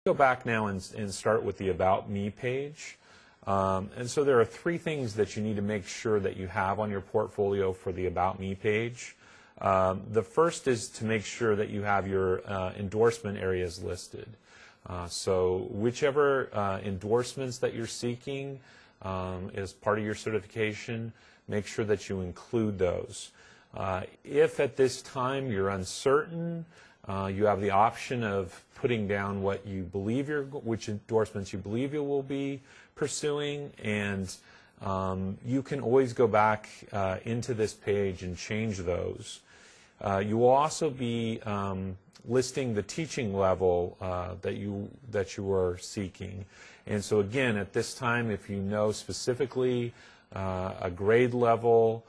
Go back now and start with the About Me page. And so there are three things that you need to make sure that you have on your portfolio for the About Me page. The first is to make sure that you have your endorsement areas listed. So whichever endorsements that you're seeking as part of your certification, make sure that you include those. If at this time you're uncertain, you have the option of putting down what you believe which endorsements you believe you will be pursuing, and you can always go back into this page and change those. You will also be listing the teaching level that you are seeking. And so again, at this time, if you know specifically a grade level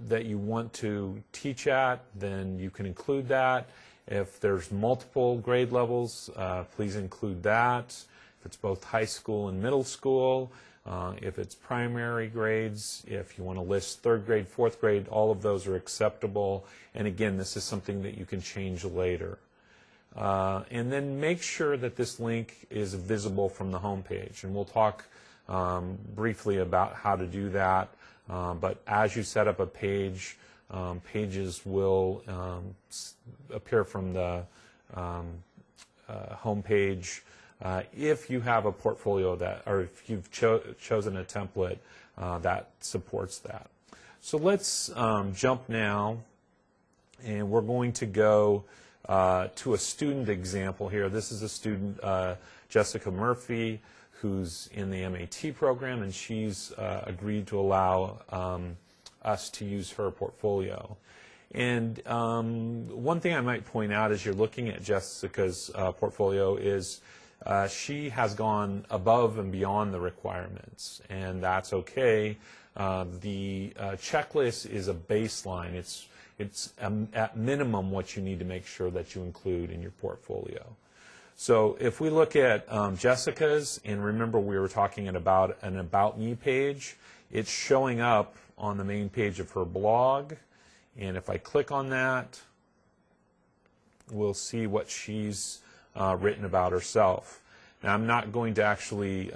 that you want to teach at, then you can include that. If there's multiple grade levels, please include that. If it's both high school and middle school, if it's primary grades, if you want to list third grade, fourth grade, all of those are acceptable. And again, this is something that you can change later. And then make sure that this link is visible from the home page. And we'll talk briefly about how to do that. But as you set up a page, pages will appear from the home page if you have a portfolio or if you've chosen a template that supports that. So let's jump now, and we're going to go to a student example here. This is a student, Jessica Murphy, who's in the MAT program, and she's agreed to allow us to use her portfolio. And one thing I might point out as you're looking at Jessica's portfolio is she has gone above and beyond the requirements, and that's okay. The checklist is a baseline. It's at minimum what you need to make sure that you include in your portfolio. So if we look at Jessica's, and remember we were talking about an About Me page, it's showing up on the main page of her blog. And if I click on that, we'll see what she's written about herself. Now, I'm not going to actually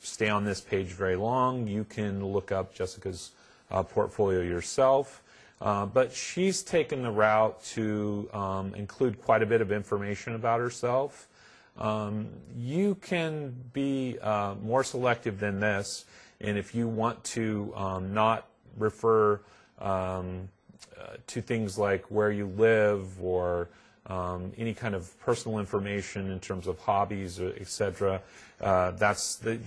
stay on this page very long. You can look up Jessica's portfolio yourself. But she's taken the route to include quite a bit of information about herself. You can be more selective than this, and if you want to not refer to things like where you live or any kind of personal information in terms of hobbies, etc.,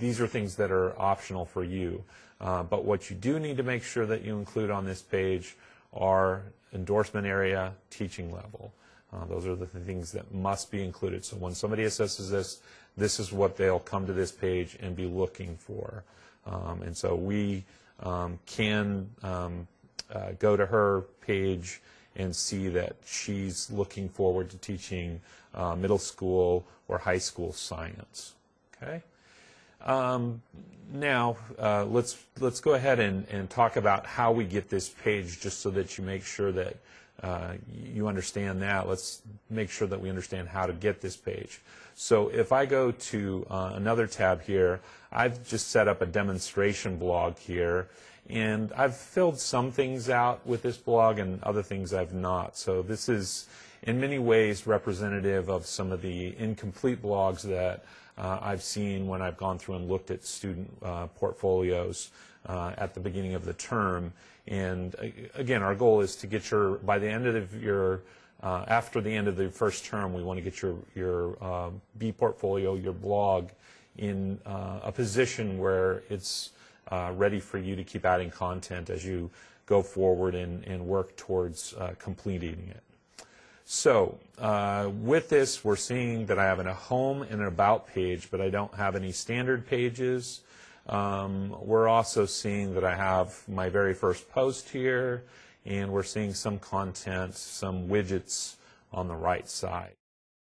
these are things that are optional for you. But what you do need to make sure that you include on this page are endorsement area, teaching level. Those are the things that must be included. So when somebody assesses this, this is what they'll come to this page and be looking for. And so we can go to her page and see that she's looking forward to teaching middle school or high school science. Okay. Now let's go ahead and talk about how we get this page, just so that you make sure that you understand that. Let's make sure that we understand how to get this page. So if I go to another tab here, I've just set up a demonstration blog here, and I've filled some things out with this blog and other things I've not. So this is in many ways representative of some of the incomplete blogs that I've seen when I've gone through and looked at student portfolios at the beginning of the term. And again, our goal is to get by the end of your, after the end of the first term, we want to get your bPortfolio, your blog, in a position where it's ready for you to keep adding content as you go forward and work towards completing it. So with this, we're seeing that I have a home and an about page, but I don't have any standard pages. We're also seeing that I have my very first post here, and we're seeing some content, some widgets on the right side.